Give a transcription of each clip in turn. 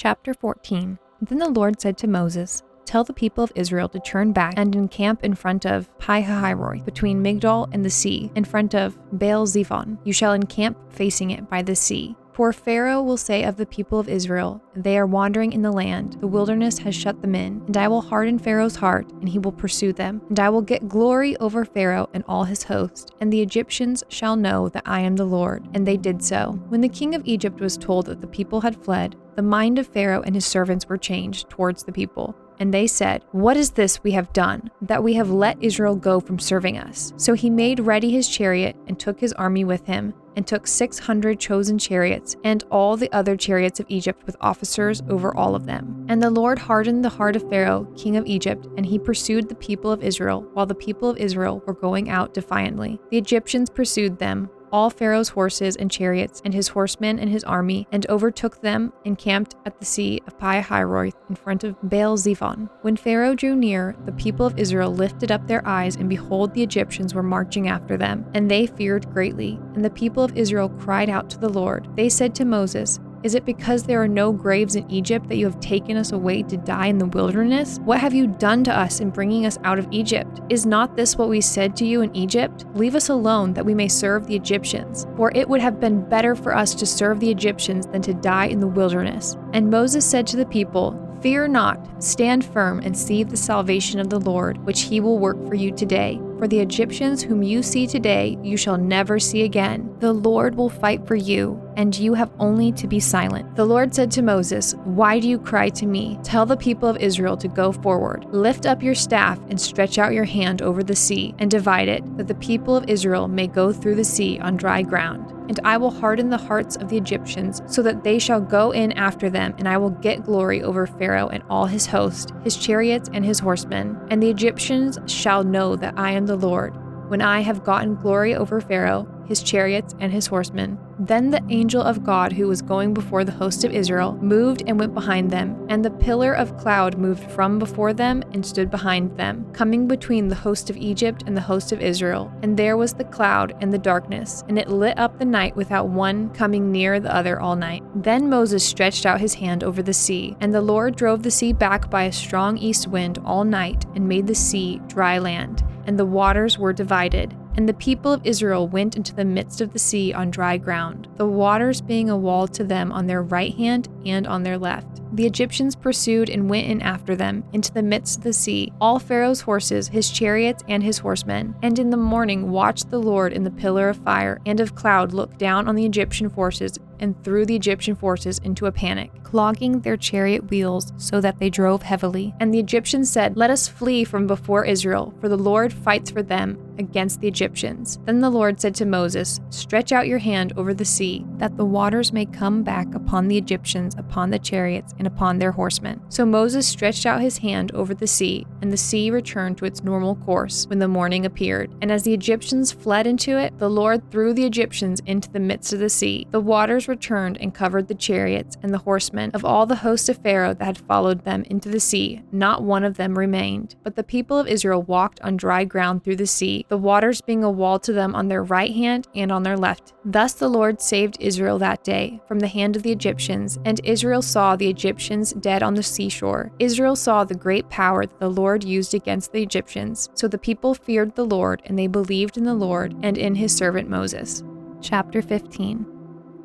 Chapter 14. Then the Lord said to Moses, "Tell the people of Israel to turn back and encamp in front of Pi-hahiroth, between Migdol and the sea, in front of Baal-zephon. You shall encamp facing it by the sea. For Pharaoh will say of the people of Israel, they are wandering in the land, the wilderness has shut them in, and I will harden Pharaoh's heart, and he will pursue them. And I will get glory over Pharaoh and all his host, and the Egyptians shall know that I am the Lord." And they did so. When the king of Egypt was told that the people had fled, the mind of Pharaoh and his servants were changed towards the people. And they said, "What is this we have done, that we have let Israel go from serving us?" So he made ready his chariot and took his army with him, and took 600 chosen chariots, and all the other chariots of Egypt with officers over all of them. And the Lord hardened the heart of Pharaoh, king of Egypt, and he pursued the people of Israel, while the people of Israel were going out defiantly. The Egyptians pursued them, all Pharaoh's horses and chariots, and his horsemen and his army, and overtook them, and camped at the sea of Pi-hahiroth in front of Baal-zephon. When Pharaoh drew near, the people of Israel lifted up their eyes, and behold, the Egyptians were marching after them, and they feared greatly. And the people of Israel cried out to the Lord. They said to Moses, "Is it because there are no graves in Egypt that you have taken us away to die in the wilderness? What have you done to us in bringing us out of Egypt? Is not this what we said to you in Egypt? Leave us alone that we may serve the Egyptians. For it would have been better for us to serve the Egyptians than to die in the wilderness." And Moses said to the people, "Fear not, stand firm and see the salvation of the Lord, which he will work for you today. For the Egyptians whom you see today, you shall never see again. The Lord will fight for you, and you have only to be silent." The Lord said to Moses, "Why do you cry to me? Tell the people of Israel to go forward. Lift up your staff and stretch out your hand over the sea and divide it, that the people of Israel may go through the sea on dry ground. And I will harden the hearts of the Egyptians, so that they shall go in after them, and I will get glory over Pharaoh and all his host, his chariots and his horsemen. And the Egyptians shall know that I am the Lord, when I have gotten glory over Pharaoh, his chariots and his horsemen." Then the angel of God who was going before the host of Israel moved and went behind them, and the pillar of cloud moved from before them and stood behind them, coming between the host of Egypt and the host of Israel. And there was the cloud and the darkness, and it lit up the night without one coming near the other all night. Then Moses stretched out his hand over the sea, and the Lord drove the sea back by a strong east wind all night, and made the sea dry land, and the waters were divided. And the people of Israel went into the midst of the sea on dry ground, the waters being a wall to them on their right hand and on their left. The Egyptians pursued and went in after them into the midst of the sea, all Pharaoh's horses, his chariots, and his horsemen. And in the morning watched the Lord in the pillar of fire and of cloud look down on the Egyptian forces and threw the Egyptian forces into a panic, clogging their chariot wheels so that they drove heavily. And the Egyptians said, "Let us flee from before Israel, for the Lord fights for them against the Egyptians." Then the Lord said to Moses, "Stretch out your hand over the sea, that the waters may come back upon the Egyptians, upon the chariots, and upon their horsemen." So Moses stretched out his hand over the sea, and the sea returned to its normal course when the morning appeared. And as the Egyptians fled into it, the Lord threw the Egyptians into the midst of the sea. The waters returned and covered the chariots and the horsemen of all the host of Pharaoh that had followed them into the sea. Not one of them remained. But the people of Israel walked on dry ground through the sea, the waters being a wall to them on their right hand and on their left. Thus the Lord saved Israel that day from the hand of the Egyptians, and Israel saw the Egyptians dead on the seashore. Israel saw the great power that the Lord used against the Egyptians. So the people feared the Lord, and they believed in the Lord and in his servant Moses. Chapter 15.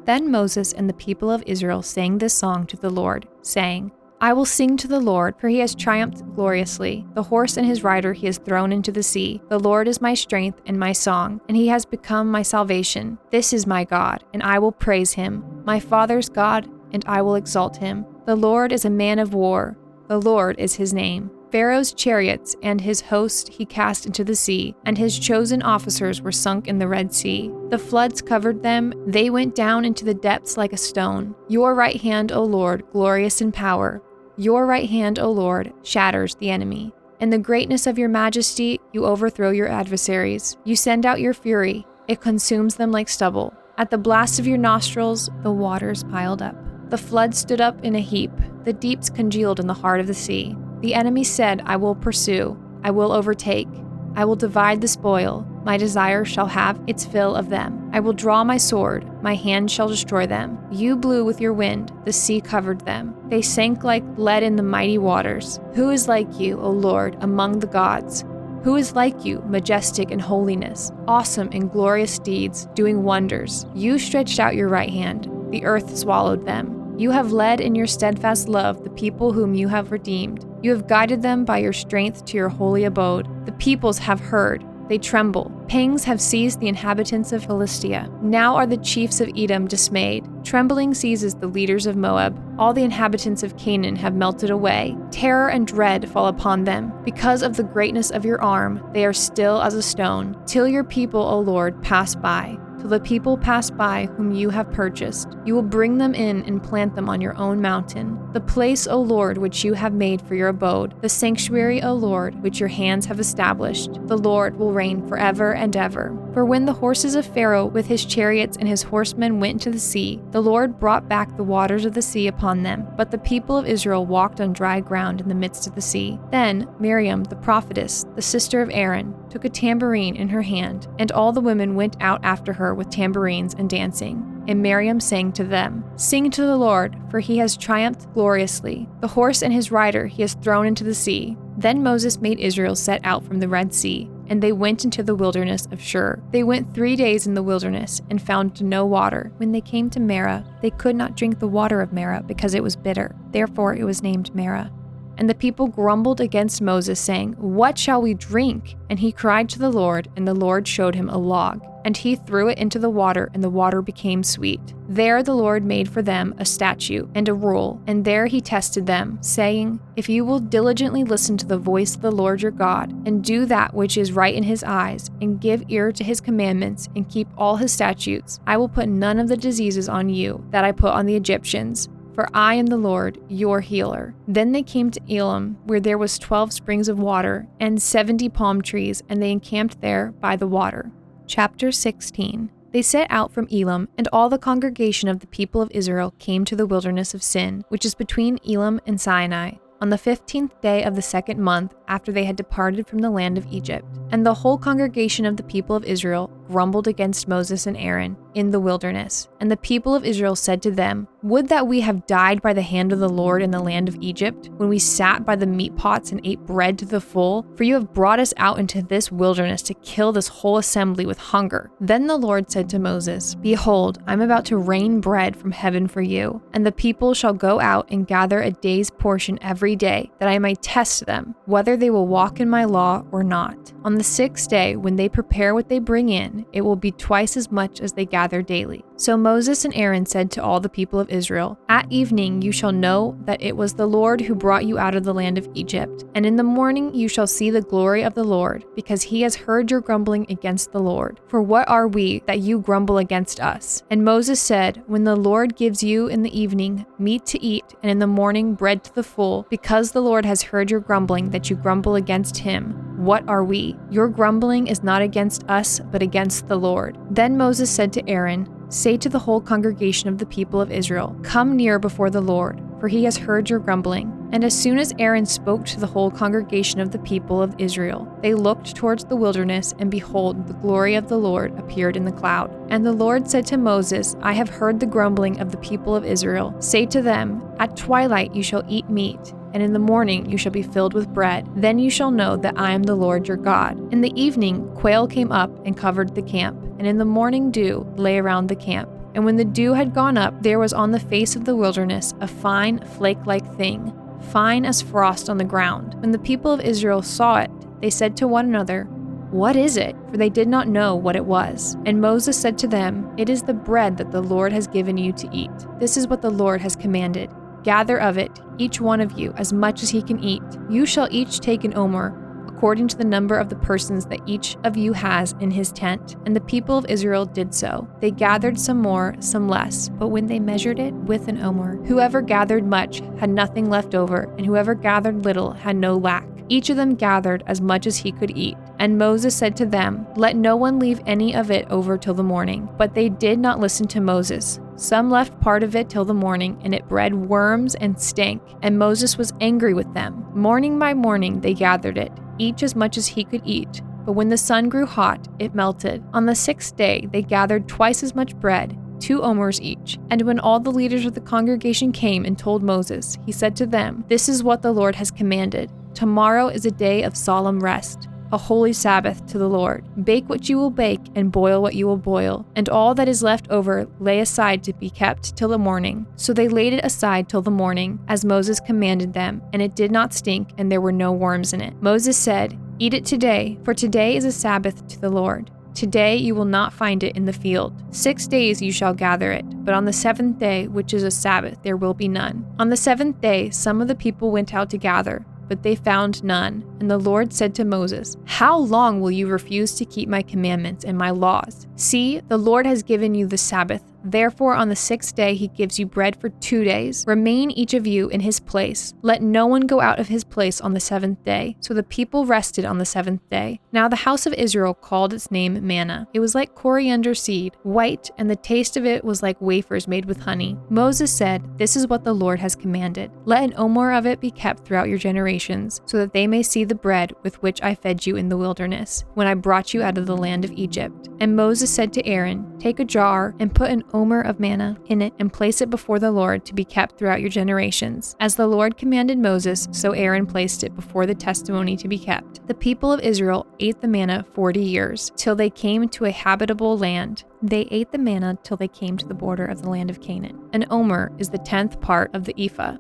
Then Moses and the people of Israel sang this song to the Lord, saying, "I will sing to the Lord, for he has triumphed gloriously. The horse and his rider he has thrown into the sea. The Lord is my strength and my song, and he has become my salvation. This is my God, and I will praise him, my father's God, and I will exalt him. The Lord is a man of war. The Lord is his name. Pharaoh's chariots and his host he cast into the sea, and his chosen officers were sunk in the Red Sea. The floods covered them, they went down into the depths like a stone. Your right hand, O Lord, glorious in power. Your right hand, O Lord, shatters the enemy. In the greatness of your majesty, you overthrow your adversaries. You send out your fury, it consumes them like stubble. At the blast of your nostrils, the waters piled up. The flood stood up in a heap. The deeps congealed in the heart of the sea. The enemy said, I will pursue, I will overtake, I will divide the spoil, my desire shall have its fill of them. I will draw my sword, my hand shall destroy them. You blew with your wind, the sea covered them. They sank like lead in the mighty waters. Who is like you, O Lord, among the gods? Who is like you, majestic in holiness, awesome in glorious deeds, doing wonders? You stretched out your right hand, the earth swallowed them. You have led in your steadfast love the people whom you have redeemed. You have guided them by your strength to your holy abode. The peoples have heard. They tremble. Pangs have seized the inhabitants of Philistia. Now are the chiefs of Edom dismayed. Trembling seizes the leaders of Moab. All the inhabitants of Canaan have melted away. Terror and dread fall upon them. Because of the greatness of your arm, they are still as a stone. Till your people, O Lord, pass by. Till the people pass by whom you have purchased. You will bring them in and plant them on your own mountain. The place, O Lord, which you have made for your abode. The sanctuary, O Lord, which your hands have established. The Lord will reign forever and ever. For when the horses of Pharaoh with his chariots and his horsemen went into the sea, the Lord brought back the waters of the sea upon them. But the people of Israel walked on dry ground in the midst of the sea. Then Miriam, the prophetess, the sister of Aaron, took a tambourine in her hand, and all the women went out after her with tambourines and dancing. And Miriam sang to them, Sing to the Lord, for he has triumphed gloriously. The horse and his rider he has thrown into the sea. Then Moses made Israel set out from the Red Sea, and they went into the wilderness of Shur. They went 3 days in the wilderness and found no water. When they came to Marah, they could not drink the water of Marah because it was bitter. Therefore it was named Marah. And the people grumbled against Moses, saying, What shall we drink? And he cried to the Lord, and the Lord showed him a log. And he threw it into the water, and the water became sweet. There the Lord made for them a statute and a rule, and there he tested them, saying, If you will diligently listen to the voice of the Lord your God, and do that which is right in his eyes, and give ear to his commandments, and keep all his statutes, I will put none of the diseases on you that I put on the Egyptians. For I am the Lord, your healer. Then they came to Elim, where there was 12 springs of water, and 70 palm trees, and they encamped there by the water. Chapter 16. They set out from Elim, and all the congregation of the people of Israel came to the wilderness of Sin, which is between Elim and Sinai, on the 15th day of the 2nd month after they had departed from the land of Egypt. And the whole congregation of the people of Israel grumbled against Moses and Aaron in the wilderness. And the people of Israel said to them, Would that we have died by the hand of the Lord in the land of Egypt, when we sat by the meat pots and ate bread to the full? For you have brought us out into this wilderness to kill this whole assembly with hunger. Then the Lord said to Moses, Behold, I am about to rain bread from heaven for you, and the people shall go out and gather a day's portion every day, that I may test them, whether they will walk in my law or not. On the 6th day, when they prepare what they bring in, it will be twice as much as they gather daily. So Moses and Aaron said to all the people of Israel, At evening you shall know that it was the Lord who brought you out of the land of Egypt, and in the morning you shall see the glory of the Lord, because he has heard your grumbling against the Lord. For what are we that you grumble against us? And Moses said, When the Lord gives you in the evening meat to eat, and in the morning bread to the full, because the Lord has heard your grumbling that you grumble against him, what are we? Your grumbling is not against us, but against the Lord. Then Moses said to Aaron, Say to the whole congregation of the people of Israel, Come near before the Lord, for he has heard your grumbling. And as soon as Aaron spoke to the whole congregation of the people of Israel, they looked towards the wilderness, and behold, the glory of the Lord appeared in the cloud. And the Lord said to Moses, I have heard the grumbling of the people of Israel. Say to them, At twilight you shall eat meat, and in the morning you shall be filled with bread. Then you shall know that I am the Lord your God. In the evening quail came up and covered the camp, and in the morning dew lay around the camp. And when the dew had gone up, there was on the face of the wilderness a fine flake-like thing, fine as frost on the ground. When the people of Israel saw it, they said to one another, What is it? For they did not know what it was. And Moses said to them, It is the bread that the Lord has given you to eat. This is what the Lord has commanded. Gather of it, each one of you, as much as he can eat. You shall each take an omer, according to the number of the persons that each of you has in his tent. And the people of Israel did so. They gathered some more, some less, but when they measured it with an omer, whoever gathered much had nothing left over, and whoever gathered little had no lack. Each of them gathered as much as he could eat. And Moses said to them, Let no one leave any of it over till the morning. But they did not listen to Moses. Some left part of it till the morning, and it bred worms and stank. And Moses was angry with them. Morning by morning they gathered it, each as much as he could eat. but when the sun grew hot, it melted. On the 6th day, they gathered twice as much bread, 2 omers each. And when all the leaders of the congregation came and told Moses, he said to them, "This is what the Lord has commanded. Tomorrow is a day of solemn rest, a holy Sabbath to the Lord. Bake what you will bake and boil what you will boil, and all that is left over lay aside to be kept till the morning." So they laid it aside till the morning, as Moses commanded them, and it did not stink, and there were no worms in it. Moses said, "Eat it today, for today is a Sabbath to the Lord. Today you will not find it in the field. 6 days you shall gather it, but on the 7th day, which is a Sabbath, there will be none." On the 7th day, some of the people went out to gather, but they found none. And the Lord said to Moses, "How long will you refuse to keep my commandments and my laws? See, the Lord has given you the Sabbath. Therefore, on the 6th day, he gives you bread for 2 days. Remain each of you in his place. Let no one go out of his place on the 7th day." So the people rested on the 7th day. Now the house of Israel called its name manna. It was like coriander seed, white, and the taste of it was like wafers made with honey. Moses said, "This is what the Lord has commanded. Let an omer of it be kept throughout your generations, so that they may see the bread with which I fed you in the wilderness, when I brought you out of the land of Egypt." And Moses said to Aaron, "Take a jar and put an omer of manna in it and place it before the Lord to be kept throughout your generations. As the Lord commanded Moses, so Aaron placed it before the testimony to be kept." The people of Israel ate the manna 40 years, till they came to a habitable land. They ate the manna till they came to the border of the land of Canaan. An omer is the 10th part of the ephah.